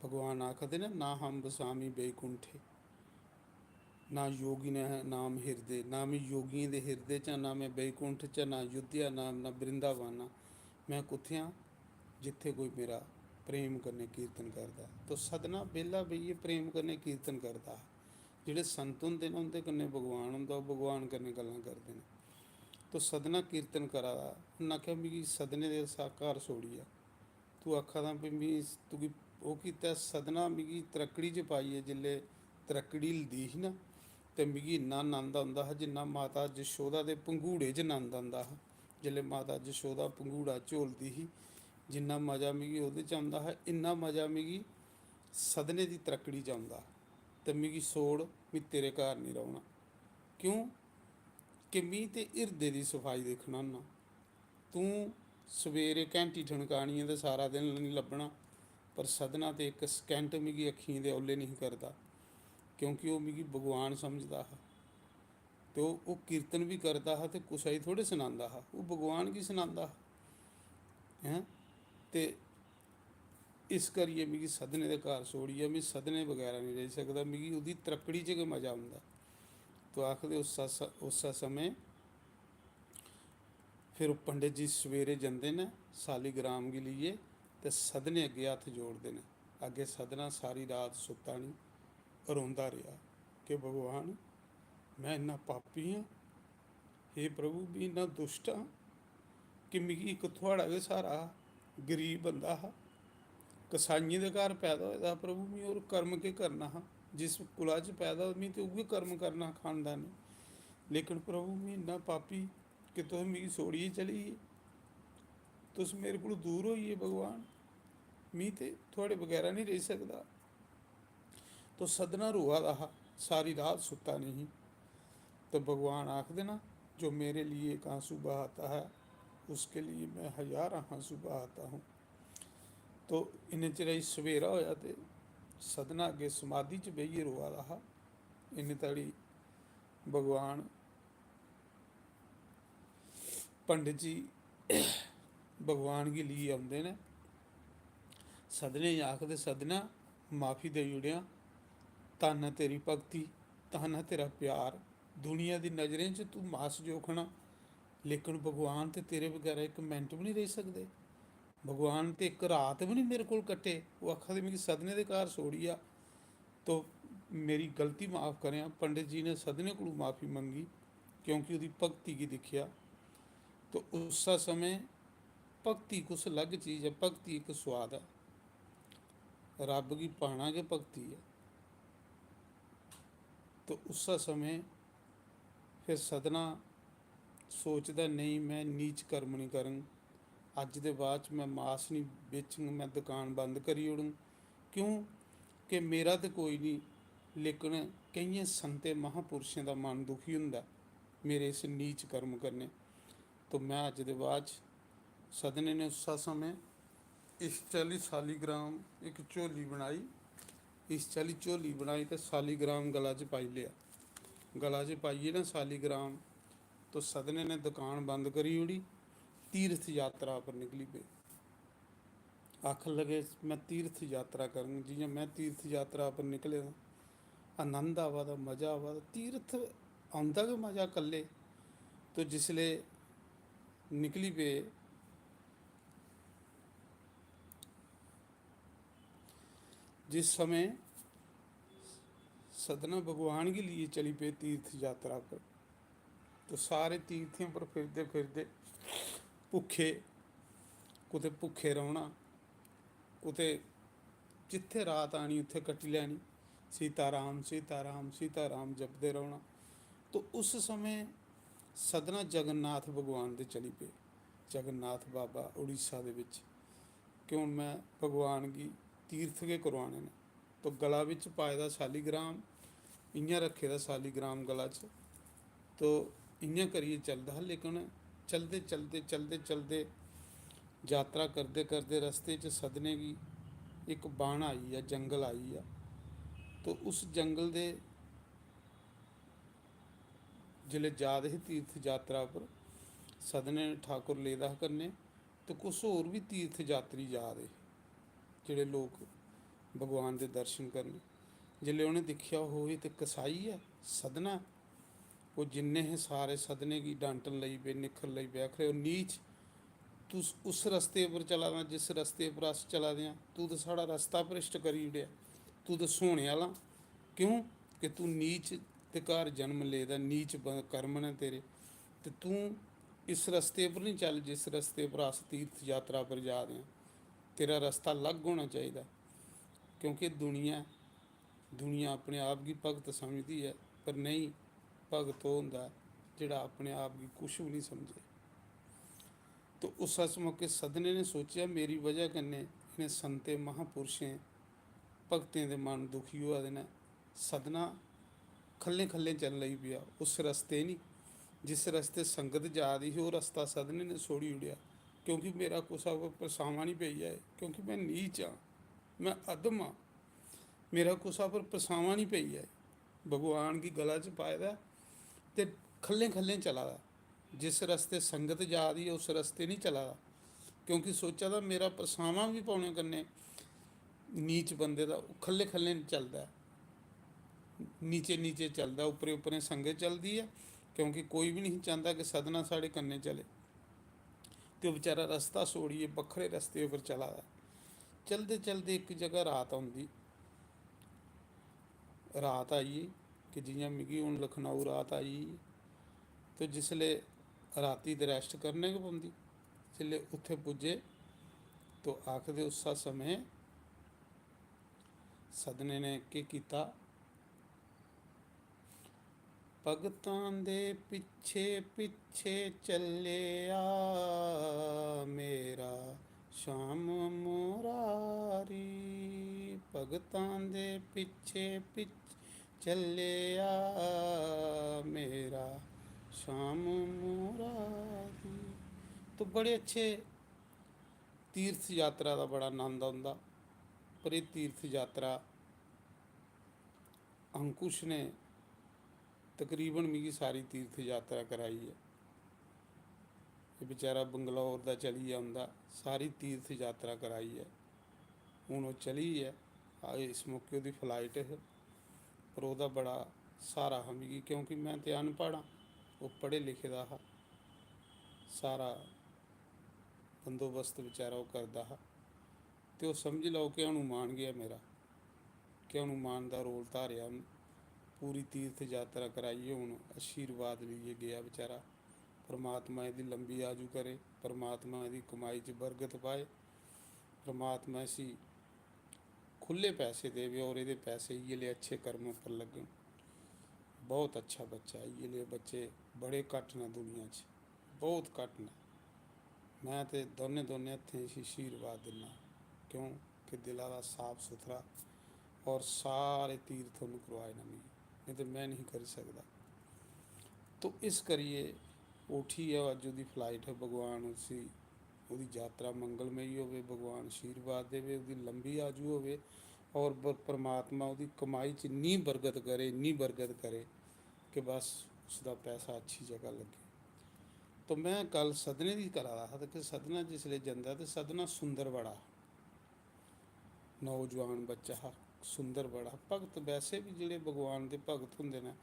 भगवान आखदे ना हम बसामी बैकुंठे, ना योगी ने नाम हिरदे, ना मैं योगियों के हिरदे च, ना मैं बैकुंठ च, ना युद्धिया नाम, ना वृंदावाना। मैं कुत्थियाँ जिथे कोई मेरा प्रेम करने कीर्तन करता। तो सदना बेला बेइये प्रेम करने कीर्तन करता। ਜਿਹੜੇ संत होंगे ना उनके कन्ने भगवान होंदा, भगवान कन्ने गल्लां करते हैं। तो सदना कीर्तन करा दा। उन्हें आख्या मिगी सदने दे साकार सोड़ी आ। तू आखा दा भी मी तू वो कीता सदना मिगी तरक्कड़ी च पाई है। जिल्ले तरक्कड़ी लदी ही ना तो मिगी इन्ना आनंद आंदा हा जिन्ना माता जशोदा दे पंघूड़े च आनंद आंदा हा। जिल्ले माता जशोदा पंघूड़ा झोलदी ही, जिन्ना मज़ा मिगी ओहदे च आंदा हा, इन्ना मज़ा मिगी सदने दी तरक्कड़ी च आंदा। ते मिगी सोड़ भी तेरे घर नहीं रौना। क्यों कि मी ते हिरदे दी सफाई देखना होन्ना। तू सवेरे घैंटी ठनकानी है तो सारा दिन नहीं लब्भना, पर सदना तो एक सकैंट मिगी अक्खियें दे औले नहीं करता, क्योंकि वो मिगी भगवान समझदा हा। तो वो कीर्तन भी करता हा तो कुसै गी थोड़े सुनांदा हा, वो भगवान गी सुनांदा हा हैं। ते इस करिए मिगी सदने दे घर सोड़िए, मैं सदने बगैरा नहीं रही सकदा, मिगी उहदी तरक्कड़ी च गै मज़ा आंदा। तो आखदे उस समय फिर पंडित जी सवेरे जंदे ने सालीग्राम गी लेइयै ते सदने अग्गे हत्थ जोड़ते हैं। अग्गे सदना सारी रात सुत्ता नहीं, रोंदा रहा कि भगवान मैं इन्ना पापी हाँ, हे प्रभु भी इन्ना दुष्ट हाँ कि मिगी एक थुआड़ा गै सहारा हा। गरीब बंदा हा, कसाइयें दे घर पैदा होया प्रभु, मैं होर कर्म केह् करना हा। जिस कुला च पैदा होया मैं तो उ'ऐ कर्म करना खानदानी। लेकिन प्रभु मैं इन्ना पापी कि तुस मिगी छोड़ियै चली गे, तुस मेरे को दूर होइए भगवान, मैं ते थुआढ़े बगैरा नहीं रही सकदा। तो सदना रोआ दा हा, सारी रात सुत्ता नहीं। तो भगवान आखदे ना जो मेरे लिए एक आंसू बहाता है उसके लिए मैं हज़ार आंसू बहाता हूँ। तो इन्ने चिर सवेरा होया तो सदना अगे समाधि च बेहियै रोआ दा हा। इन्ने तड़ी भगवान पंडित जी भगवान गी लेइयै आउंदे ने। सदने गी आखदे सदना माफ़ी देई ओड़ेआं, धन है तेरी भगती, धन है तेरा प्यार। दुनिया की नज़रें च तू मास जोखना, लेकिन भगवान तो तेरे बगैर एक मिनट भी नहीं रह सकते। भगवान तो एक रात भी नहीं मेरे को कट्टे। वो आखा मिगी सदने के घर छोड़ी आ, तो मेरी गलती माफ़ करें। पंडित जी ने सदने को माफ़ी मंगी क्योंकि उसकी भगती की दिखिया। तो उस समय भगती कुछ अलग चीज़ है, भगती एक स्वाद है, रब की पाना गै भगती है। तो उस समय फिर सदना सोचता नहीं मैं नीच कर्म नहीं करंग, अज दे बाद मैं मास नहीं बेचंग, मैं दुकान बंद करी ओड़ूँ। क्यों कि मेरा तो कोई नहीं, लेकिन कई संते महापुरुषों का मन दुखी हुंदा मेरे इस नीच कर्म करने। तो मैं अज दे बाद सदने ने उस समय इस 40 सालीग्राम एक झोली बनाई, इस 40 झोली बनाई तो सालीग्राम गला च पाई लिया। गला च पाइए ना सालीग्राम, तो सदने ने दुकान बंद करी ओड़ी, तीर्थ यात्रा पर निकली पे। आखन लगे मैं तीर्थ यात्रा करूँ, जियां मैं तीर्थ यात्रा पर निकले, आनंद आवा दा, मज़ा आवा दा। तीर्थ आंदा गै मज़ा कल्ले। तो जिसले निकली पे जिस समय सदना भगवान के लिए चली पे तीर्थ यात्रा पर, तो सारे तीर्थों पर फिरते फिरते भुखे, कुते भुखे रौना, कुते जिथे रात आनी उत्थे कट्टी लैनी, सीताराम सीताराम सीताराम जपते रहना। तो उस समय सदना जगन्नाथ भगवान दे चली पे, जगन्नाथ बाबा उड़ीसा दे विच, कि हुण मैं भगवान की तीर्थ के करवाने ने। तो गला विच पाए दा सालीग्राम, इयां रखे दा सालीग्राम गला च, तो इयां करिए चलदा हा। लेकिन चलते चलते चलते चलते यात्रा करते करते रस्ते च सदने की एक बन आई है, जंगल आई है। तो उस जंगल दे जिले जा दे हे तीर्थ यात्रा पर, सदने ने ठाकुर लेदा कन्ने, ਤੇ ਕੁਛ ਹੋਰ ਵੀ ਤੀਰਥ ਯਾਤਰੀ ਜਾ ਰਹੇ ਜਿਹੜੇ ਲੋਕ ਭਗਵਾਨ ਦੇ ਦਰਸ਼ਨ ਕਰਨ। ਜਿਲੇ ਉਹਨੇ ਦੇਖਿਆ ਉਹ ਇਹ ਤੇ ਕਸਾਈ ਹੈ, ਸਦਨਾ। ਉਹ ਜਿੰਨੇ ਹੀ ਸਾਰੇ सदने की डांटन ਲਈ पे निखर ਲਈ पे आखिर नीच तू उस रस्ते पर चला दा जिस रस्ते पर अस चला दे तू तो साड़ा रस्ता भ्रिश्ट करी ओड़िया। तू तो सोने वाला क्यों कि तू नीच ते घर जन्म लेदा, नीच कर्म ने तेरे, ते तू इस रस्ते पर नहीं चल जिस रस्ते पर अस तीर्थ यात्रा पर जा रहे हैं। तेरा रस्ता अलग होना चाहिए, क्योंकि दुनिया अपने आप की भगत समझती है, पर नहीं, भगत वो होंदा जिहड़ा अपने आप की कुछ भी नहीं समझे। तो उस मौके सदने ने सोचा मेरी वजह कन्नै इन्हें संतें महापुरुषें भगतें दे मन दुखी होआ दे न। सदना खल्ले खल्ले चल लगी पिया, उस रस्ते नहीं जिस रस्ते संगत जा रही ही, वो रस्ता सदने ने छोड़ी उड़िया। क्योंकि मेरा कुसा को परछावां नहीं पई जाए, क्योंकि मैं नीच हाँ, मैं अधम हाँ, मेरा कुसा पर परछावां नहीं पई जाए। भगवान की गला च पाए दा ते खल्ले खल्ले चला दा, जिस रस्ते संगत जा रही है उस रस्ते नहीं चला दा। क्योंकि सोचा था मेरा परछावां भी पाने कन्नै नीच बंदे दा खल्ले खल्ले चलदा है, नीचे नीचे चलदा, उपरे उपरे संगत चलती है। क्योंकि कोई भी नहीं चाहता कि सदना साढ़े कन्ने चले, तो बेचारा रस्ता छोड़िए बखरे रस्ते पर चला दा। चलते चलते एक जगह रात आउंदी, रात आई कि जियां मिगी हुण लखनऊ रात आई, तो जिसले राती ते रैस्ट करने गै पौंदी। जिसले उत्थे पुज्जे तो आखदे उस समय सदने ने केह् कीता, भगतां दे पिछे पिछे चलिया मेरा श्याम मुरारी। भगतां दे पिछे पिछे चलिया मेरा श्याम मुरारी। तो बड़े अच्छे तीर्थ यात्रा का बड़ा आनंद आउंदा। पर यह तीर्थ यात्रा अंकुश ने तकरीबन मिगी सारी तीर्थ यात्रा कराई है। ये बेचारा बंगलौर का चली आंदा, सारी तीर्थ यात्रा कराई है। हूँ वो चली है, इस मौके की फ्लाइट है, पर वह बड़ा सहारा हा मिगी, क्योंकि मैं तो अनपढ़ हाँ, वो पढ़े लिखे दा हा, सारा बंदोबस्त बेचारा वो करता हा। तो समझ लो कि हनुमान गया मेरा, कि हनुमान का रोल धारिया उन्हें, पूरी तीर्थ यात्रा कराइए। हूँ आशीर्वाद लिए गया बेचारा। परमात्मा यदी लंबी आजू करे, परमात्मा यदी कमाई च बरकत पाए, परमात्मा इसी खुले पैसे देवे और ये पैसे ये ले अच्छे कर्मों पर लगन। बहुत अच्छा बच्चा है, ये ले बच्चे बड़े घट ने दुनिया च, बहुत घट ने। मैं तो दोने दोने हथें आशीर्वाद दिना, क्यों कि दिला का साफ सुथरा और सारे तीर्थ उन्होंने करवाए ना मिगी, नहीं तो मैं नहीं कर सकता। तो इस करिए उठी है अज की फ्लाइट है। भगवान उसी उसकी यात्रा मंगलमयी होवे, भगवान आशीर्वाद देवे, उसकी लंबी आजू होवे, और परमात्मा उसकी कमाई च इन्नी बरकत करे, इन्नी बरकत करे कि बस उसका पैसा अच्छी जगह लगे। तो मैं गल सदने की करा रहा था कि सदना जिसले जंदा तो सदना सुंदर बड़ा, नौजवान बच्चा हा, सुंदर बड़ा भगत। वैसे भी जोड़े भगवान के भगत होंगे ने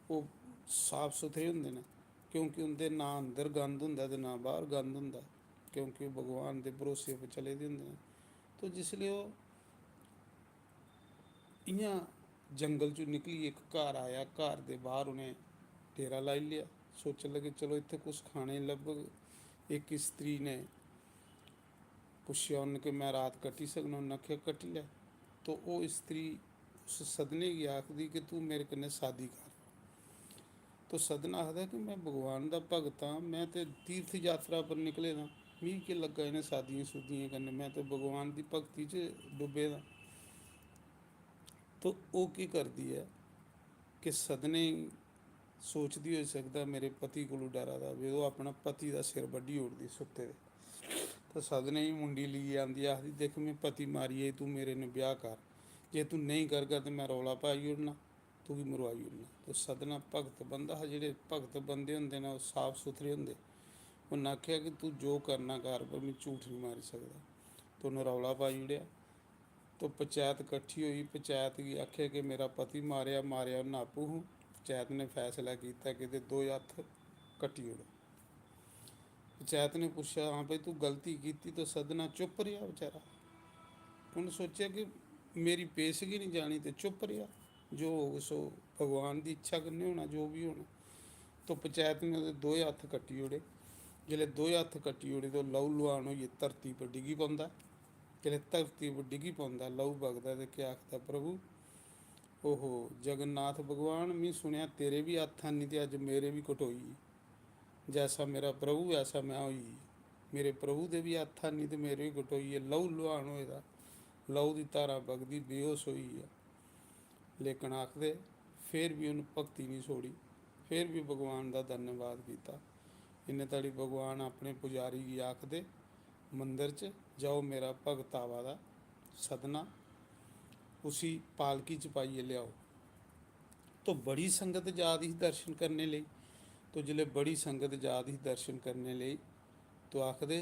वो साफ सुथरे होंगे ने, क्योंकि उनके ना अंदर गंद होंदा ते ना बाहर गंद होंदा, क्योंकि भगवान के भरोसे पर चले दे होंदे ने। तो जिसले वो इयां जंगल चो निकली एक घर आया, घर के बाहर उन्हें डेरा लाई लिया। सोचन लगे चलो इत्थे कुछ खाने लगभग। एक स्त्री ने पुछया उन्हें कि मैं रात कटी सकना, उन्हें आख्या कटी लै। तो वो स्त्री उस सदने की आखदी कि तू मेरे कन्नै शादी कर। तो सदना आखदा कि मैं भगवान का भगत हाँ, मैं तो तीर्थ यात्रा पर निकले दा, मिगी केह् लग्गा इन्हें शादियां शुदियां कन्नै, मैं तो भगवान की भगती च डुब्बे दा। तो वो की करती है कि सदने सोचती हो सकता मेरे पति को डरा दा भी, वो अपना पति का सिर वड्डी ओड़दी सुत्ते दे। तो सदने ही मुंडी लिए आंदी, आखदी देख मैं पति मारिए तू मेरे ने ब्याह कर, जे तू नहीं करगा तो मैं रौला पाई ओड़ना, तू भी मरवाई ओड़ना। तो सदना भगत बंदा हा, जेह्ड़े भगत बंदे होंदे ने वो साफ सुथरे होंदे, उन्हें आख्या कि तू जो करना कर, पर मैं झूठ नहीं मारी सकता। तो उन्हें रौला पाई उड़िया। तो पंचायत इकट्ठी हुई। पंचायत की आख्या कि मेरा पति मारिया मारिया उन्हें आपू हूँ। पंचायत ने फैसला किया कि 2 हथ कट्टी उड़ो। पंचायत ने पूछा, हाँ भाई तू गलती की? तो सदना चुप रहा बेचारा। उन्हें सोचा कि मेरी पेशगी नहीं जानी, तो चुप रहा। जो सो भगवान की इच्छा करनी होना, जो भी होना। तो पंचायत ने 2 हथ कट्टी उड़े। जिले 2 हथ कट्टी उड़े तो लहू लुहान होइए धरती पर डिगी पाँदा। जिले धरती पर डिगी पाँदा, लहू बगदा तो क्या आखदा, प्रभु ओहो जगन्नाथ भगवान, मैं सुनिया तेरे भी हथ नहीं तो अज मेरे भी कटोई। जैसा मेरा प्रभु ऐसा मैं होई। मेरे प्रभु दे भी हथ नहीं तो मेरे भी कटोई है। लहू लुहान होएदा, लहू की धारा बगदी, बेहोश होई है। लेकिन आखदे फिर भी उन्हें भगती नहीं छोड़ी, फिर भी भगवान का धन्यवाद किया। इन्ने तड़ी भगवान अपने पुजारी की आखदे, मंदिर च जाओ, मेरा भगत आवा दा, सदना उसी पालकी च पाइए लियाओ। तो बड़ी संगत जा दी दर्शन करने लिए। तो जिले बड़ी संगत जा दी दर्शन करने लिए, तो आखदे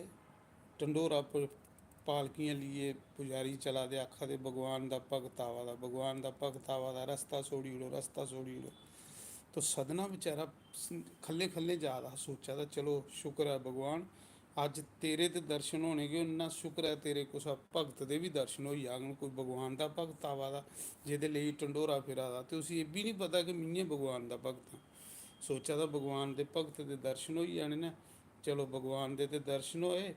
ढंडोरा पर पालकियां लिए पुजारी चला दे, आखा दे भगवान का भगत आवा दा, भगवान का भगत आवा दा, रस्ता छोड़ी उड़ो, रस्ता छोड़ी उड़ो। तो सदना बेचारा खल्ले खल्ले जा रहा, सोचा था चलो शुक्र है भगवान, अज तेरे तो दर्शन होने गए, उन्ना शुक्र है तेरे कुछ भगत के भी दर्शन हो जान। कोई भगवान का भगत आवा दा जिहदे लई ढंडोरा फिरा दा, तो उसी ये भी नहीं पता कि मैं भगवान का भगत हाँ। सोचा था भगवान के भगत के दर्शन हो जाने ने। चलो भगवान के तो दर्शन होए,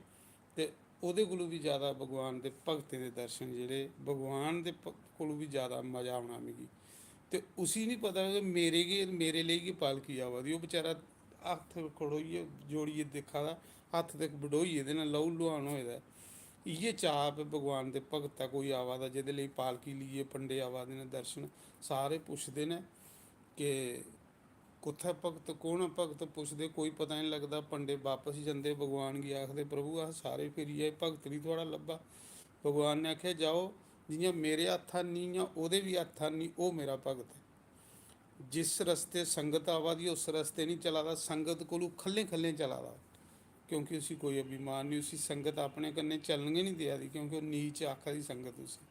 तो ਉਹਦੇ ਕੋਲੋਂ भी ज़्यादा भगवान के भगतें के दर्शन जोड़े भगवान के कोलों भी ज़्यादा मज़ा आना मिगी। तो उसी नहीं पता कि मेरे लिए की पालकी आवा दी। वो बेचारा हथ खड़ोइए जोड़िए देखा दा, हथ तक बडोइए दे ना, लहू लुहान होए दा। इ'यै चाप भगवान के भगत है कोई आवा दा, जिहदे लई पालकी लिए पंडे आवा दे ने दर्शन। सारे पुछदे ने कि कुत्थै भगत, कौन है भगत, पुछदे कोई पता नहीं लगता। पंडे वापस जाते, भगवान की आखदे प्रभु अस सारे फिरी आए, भगत नहीं थोड़ा लब्भा। भगवान ने आख्या जाओ, जियां मेरे हत्थ नहीं इयां ओहदे भी हत्थ नहीं, वो मेरा भगत है। जिस रस्ते संगत आवा दी उस रस्ते नहीं चला दा, संगत कोलू खल्ले खल्ले चला दा। क्योंकि उसी कोई अभिमान नहीं, उसी संगत अपने कन्नै चलन गै नहीं देआ दी, क्योंकि वह नीच आखा दी संगत उसी।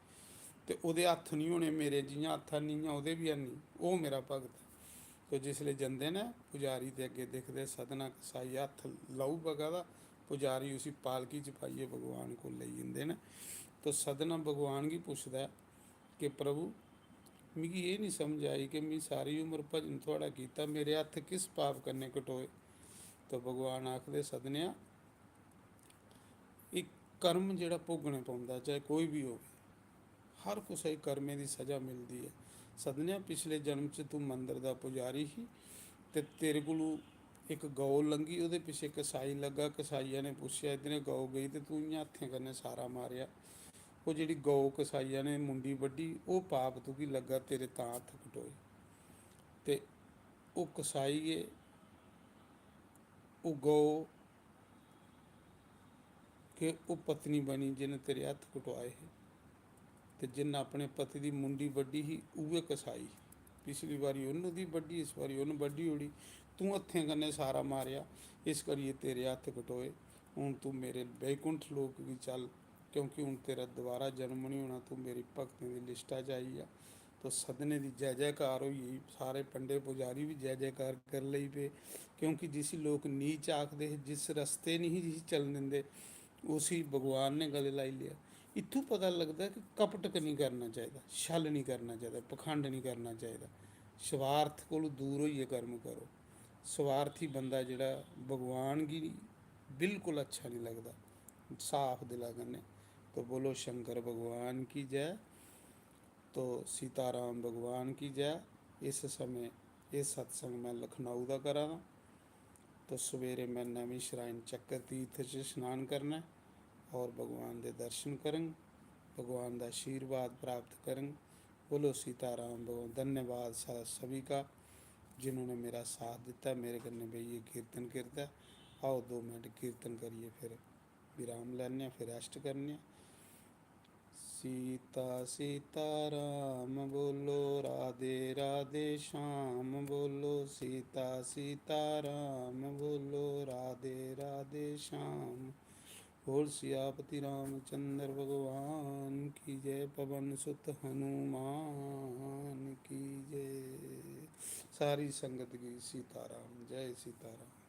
तो ओहदे हत्थ नहीं होने मेरे, जियां हत्थ नहीं इयां ओहदे भी है नहीं, वो मेरा भगत है। तो जिसले जंदे ने पुजारी के अगे दिखते सदना कसाई हत्थ लहू बगा दा, पुजारी उसी पालकी च पाइए भगवान को ले जाते हैं। तो सदना भगवान की पुछदा है कि प्रभु मिगी ये नहीं समझ आई कि मैं सारी उम्र भजन थोड़ा किया, मेरे हत्थ किस पाप करने कटोए। तो भगवान आखदे सदनिया, एक कर्म जिहड़ा भोगने पौंदा, चाहे कोई भी हो, हर कुछ कर्मे की सज़ा मिलती है। सदनिया पिछले जन्म च तू मंदिर का पुजारी ही, ते तेरे कोलू एक गौ लंघी, वो पिछे कसाई लगा, कसाईया ने पूछया इधर गौ गई, तो तू इं हत्थें कन्नै सारा मारिया। वो जी गौ कसाईया ने मुंडी वड्डी, वो पाप तुगी लगा, तेरे तां हत्थ कटोए। तो वो कसाईए वो गौ के वो पत्नी बनी जिन्हें तेरे हत्थ कटवाए है। तो जिन्हें अपने पति की मुंडी वड्डी ही उहे कसाई। पिछली बारी उन्होंने वड्डी, इस बारी उन्हें वड्डी उड़ी। तू हत्थें कन्नै सारा मारिया, इस करिए तेरे हत्थ कटोए। हूँ तू मेरे बैकुंठ लोक भी चल, क्योंकि हूँ तेरा दोबारा जन्म नहीं होना, तू मेरी भगतें की लिस्टा च आई आ। तो सदने की जय जयकार हुई, सारे पंडे पुजारी भी जय जयकार कर लई पे, क्योंकि जिस लोग नीच आखते जिस रस्ते नहीं जी चलन देंगे, उसी भगवान ने गले लाई लिया। इत्थों पता लगता कि कपट नहीं करना चाहिए, छल नहीं करना चाहिए, पखंड नहीं करना चाहिए। स्वार्थ को दूर होइए कर्म करो। स्वार्थी बंदा जिहड़ा भगवान की बिल्कुल अच्छा नहीं लगता, साफ दिला कन्नै। तो बोलो शंकर भगवान की जय। तो सीताराम भगवान की जय। इस समय ये सत्संग मैं लखनऊ का करा दा। तो सवेरे मैं नवीं श्राइन चक्कर तीर्थ च स्नान करना और भगवान के दर्शन करें, भगवान का आशीर्वाद प्राप्त करें। बोलो सीताराम भगवान। धन्यवाद सभी का जिन्होंने मेरा साथ दिता। मेरे कन्ने बेइये कीर्तन करता। आओ 2 मिनट कीर्तन करिए, फिर विराम लैने, फिर रेस्ट करने। सीता सीताराम बोलो, राधे राधे श्याम बोलो, सीता सीताराम बोलो, राधे राधे श्याम। बोल सियापति रामचंद्र भगवान की जय, पवन सुत हनुमान की जय। सारी संगत की सीताराम, जय सीताराम।